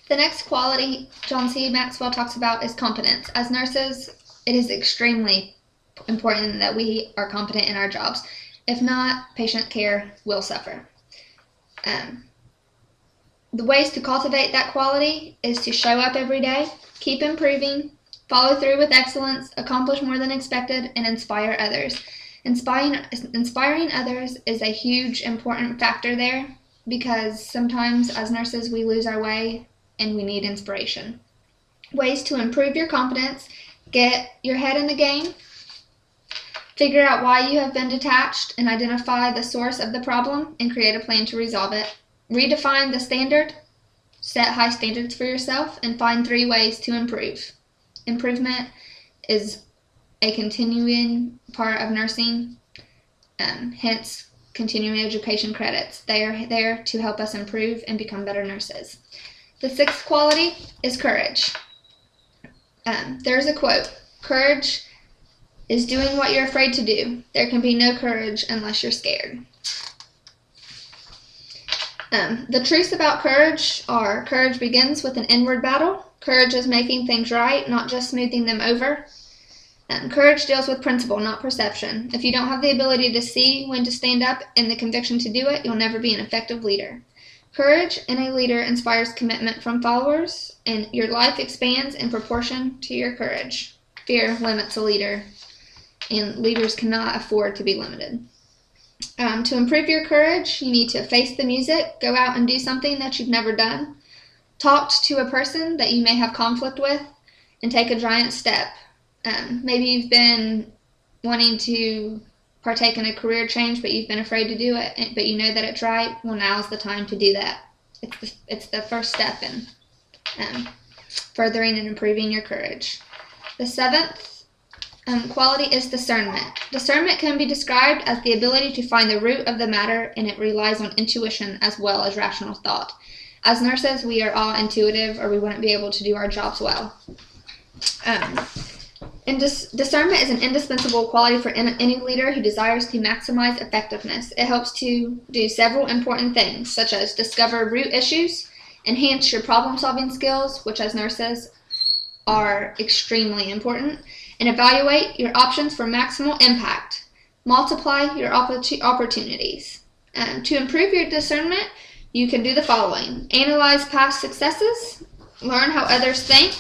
The next quality John C. Maxwell talks about is competence. As nurses, it is extremely important that we are competent in our jobs. If not, patient care will suffer. The ways to cultivate that quality is to show up every day, keep improving, follow through with excellence, accomplish more than expected, and inspire others. Inspiring others is a huge, important factor there because sometimes as nurses we lose our way and we need inspiration. Ways to improve your competence: get your head in the game, figure out why you have been detached and identify the source of the problem and create a plan to resolve it. Redefine the standard, set high standards for yourself, and find 3 ways to improve. Improvement is a continuing part of nursing, hence continuing education credits. They are there to help us improve and become better nurses. The 6th quality is courage. There's a quote: "Courage is doing what you're afraid to do. There can be no courage unless you're scared." The truths about courage are: courage begins with an inward battle. Courage is making things right, not just smoothing them over. Courage deals with principle, not perception. If you don't have the ability to see when to stand up and the conviction to do it, you'll never be an effective leader. Courage in a leader inspires commitment from followers, and your life expands in proportion to your courage. Fear limits a leader, and leaders cannot afford to be limited. To improve your courage, you need to face the music, go out and do something that you've never done, talk to a person that you may have conflict with, and take a giant step. Maybe you've been wanting to partake in a career change, but you've been afraid to do it, but you know that it's right. Well, now's the time to do that. It's the first step in furthering and improving your courage. The 7th quality is discernment. Discernment can be described as the ability to find the root of the matter, and it relies on intuition as well as rational thought. As nurses, we are all intuitive, or we wouldn't be able to do our jobs well. Discernment is an indispensable quality for any leader who desires to maximize effectiveness. It helps to do several important things, such as discover root issues, enhance your problem-solving skills, which as nurses are extremely important, and evaluate your options for maximal impact. Multiply your opportunities. To improve your discernment, you can do the following: analyze past successes, learn how others think,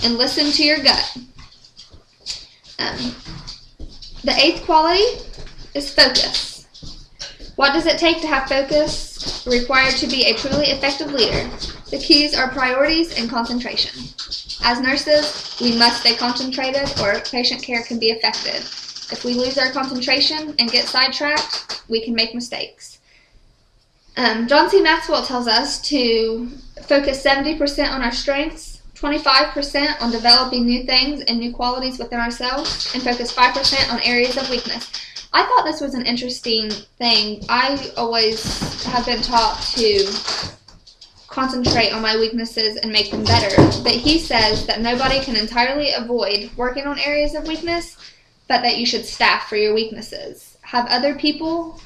and listen to your gut. The 8th quality is focus. What does it take to have focus required to be a truly effective leader? The keys are priorities and concentration. As nurses, we must stay concentrated or patient care can be affected. If we lose our concentration and get sidetracked, we can make mistakes. John C. Maxwell tells us to focus 70% on our strengths, 25% on developing new things and new qualities within ourselves, and focus 5% on areas of weakness. I thought this was an interesting thing. I always have been taught to concentrate on my weaknesses and make them better, but he says that nobody can entirely avoid working on areas of weakness, but that you should staff for your weaknesses. Have other people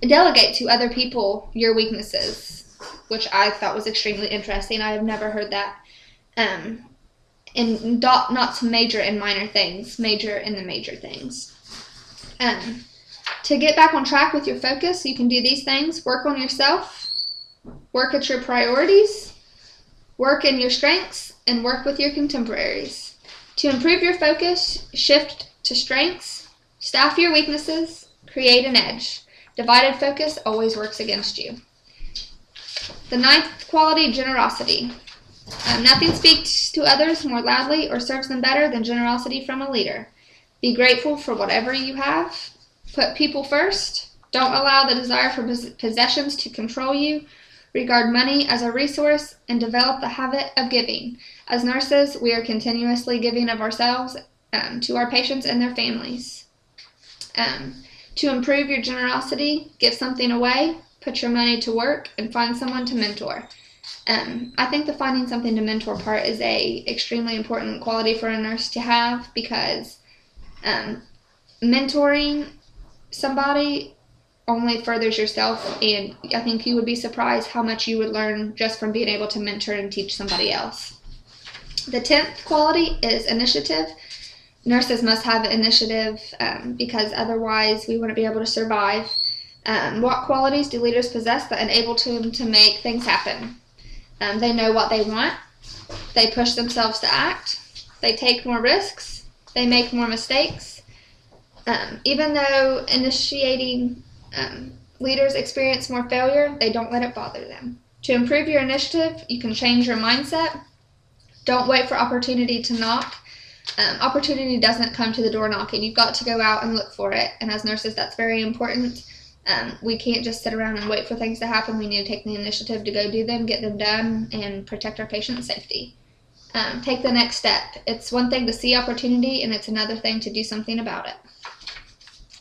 delegate to other people your weaknesses, which I thought was extremely interesting. I have never heard that. And not to major in minor things, major in the major things. To get back on track with your focus, you can do these things: work on yourself, work at your priorities, work in your strengths, and work with your contemporaries. To improve your focus, shift to strengths, staff your weaknesses, create an edge. Divided focus always works against you. The 9th quality, generosity. Nothing speaks to others more loudly or serves them better than generosity from a leader. Be grateful for whatever you have. Put people first. Don't allow the desire for possessions to control you. Regard money as a resource and develop the habit of giving. As nurses, we are continuously giving of ourselves to our patients and their families. To improve your generosity, give something away, put your money to work, and find someone to mentor. I think the finding something to mentor part is a extremely important quality for a nurse to have, because mentoring somebody only furthers yourself, and I think you would be surprised how much you would learn just from being able to mentor and teach somebody else. The 10th quality is initiative. Nurses must have initiative because otherwise we wouldn't be able to survive. What qualities do leaders possess that enable them to make things happen? They know what they want. They push themselves to act. They take more risks. They make more mistakes. Even though initiating leaders experience more failure, they don't let it bother them. To improve your initiative, you can change your mindset. Don't wait for opportunity to knock. Opportunity doesn't come to the door knocking. You've got to go out and look for it. And as nurses, that's very important. We can't just sit around and wait for things to happen. We need to take the initiative to go do them, get them done, and protect our patient's safety. Take the next step. It's one thing to see opportunity, and it's another thing to do something about it.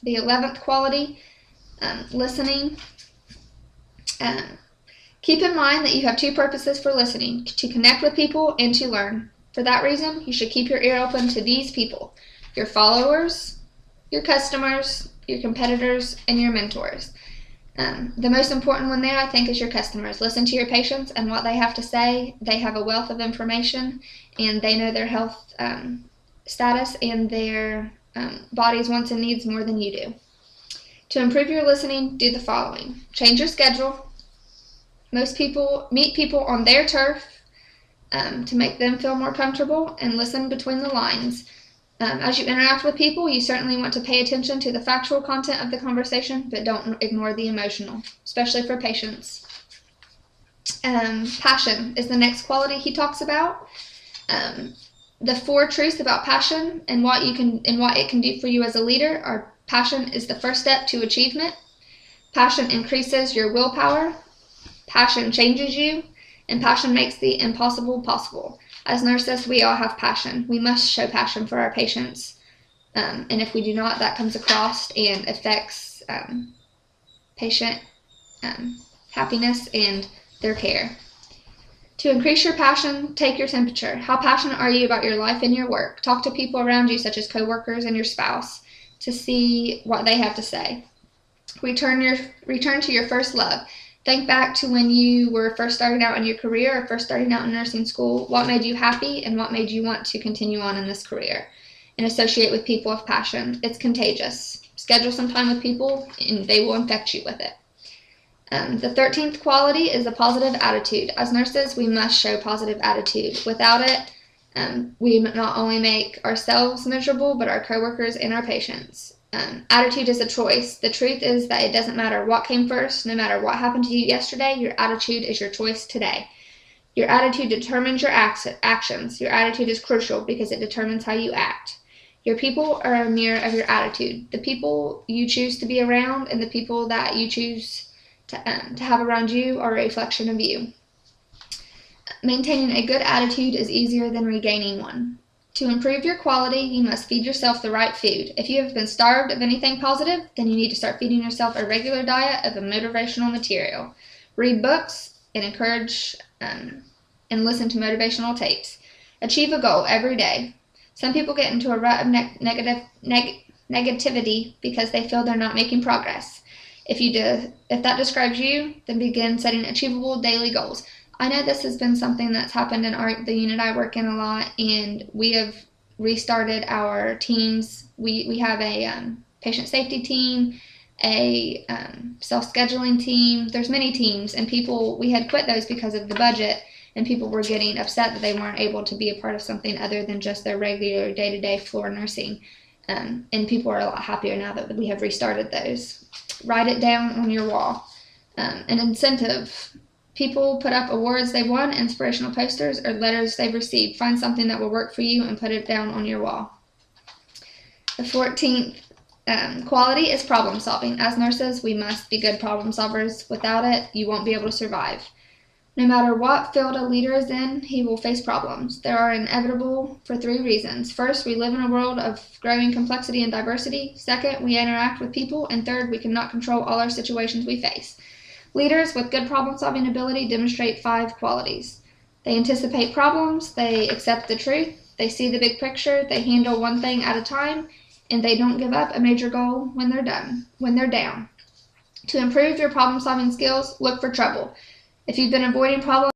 The 11th quality, listening. Keep in mind that you have two purposes for listening: to connect with people and to learn. For that reason, you should keep your ear open to these people: your followers, your customers, your competitors, and your mentors. The most important one there, I think, is your customers. Listen to your patients and what they have to say. They have a wealth of information, and they know their health status and their body's wants and needs more than you do. To improve your listening, do the following. Change your schedule. Most people meet people on their turf to make them feel more comfortable, and listen between the lines. As you interact with people, you certainly want to pay attention to the factual content of the conversation, but don't ignore the emotional, especially for patients. Passion is the next quality he talks about. The 4 truths about passion and what it can do for you as a leader are: passion is the first step to achievement. Passion increases your willpower. Passion changes you, and passion makes the impossible possible. As nurses, we all have passion. We must show passion for our patients. And if we do not, that comes across and affects patient happiness and their care. To increase your passion, take your temperature. How passionate are you about your life and your work? Talk to people around you, such as coworkers and your spouse, to see what they have to say. Return to your first love. Think back to when you were first starting out in your career or first starting out in nursing school. What made you happy and what made you want to continue on in this career? And associate with people of passion. It's contagious. Schedule some time with people and they will infect you with it. The 13th quality is a positive attitude. As nurses, we must show positive attitude. Without it, we not only make ourselves miserable, but our coworkers and our patients. Attitude is a choice. The truth is that it doesn't matter what came first. No matter what happened to you yesterday, your attitude is your choice today. Your attitude determines your actions. Your attitude is crucial because it determines how you act. Your people are a mirror of your attitude. The people you choose to be around and the people that you choose to have around you are a reflection of you. Maintaining a good attitude is easier than regaining one. To improve your quality, you must feed yourself the right food. If you have been starved of anything positive, then you need to start feeding yourself a regular diet of a motivational material. Read books and encourage and listen to motivational tapes. Achieve a goal every day. Some people get into a rut of negativity because they feel they're not making progress. If that describes you, then begin setting achievable daily goals. I know this has been something that's happened in the unit I work in a lot, and we have restarted our teams. We have a patient safety team, a self-scheduling team. There's many teams, and we had quit those because of the budget, and people were getting upset that they weren't able to be a part of something other than just their regular day-to-day floor nursing. And people are a lot happier now that we have restarted those. Write it down on your wall. An incentive. People put up awards they won, inspirational posters, or letters they've received. Find something that will work for you and put it down on your wall. The 14th quality is problem solving. As nurses, we must be good problem solvers. Without it, you won't be able to survive. No matter what field a leader is in, he will face problems. They are inevitable for 3 reasons. First, we live in a world of growing complexity and diversity. Second, we interact with people. And third, we cannot control all our situations we face. Leaders with good problem-solving ability demonstrate 5 qualities. They anticipate problems, they accept the truth, they see the big picture, they handle one thing at a time, and they don't give up a major goal when they're down. To improve your problem-solving skills, look for trouble. If you've been avoiding problems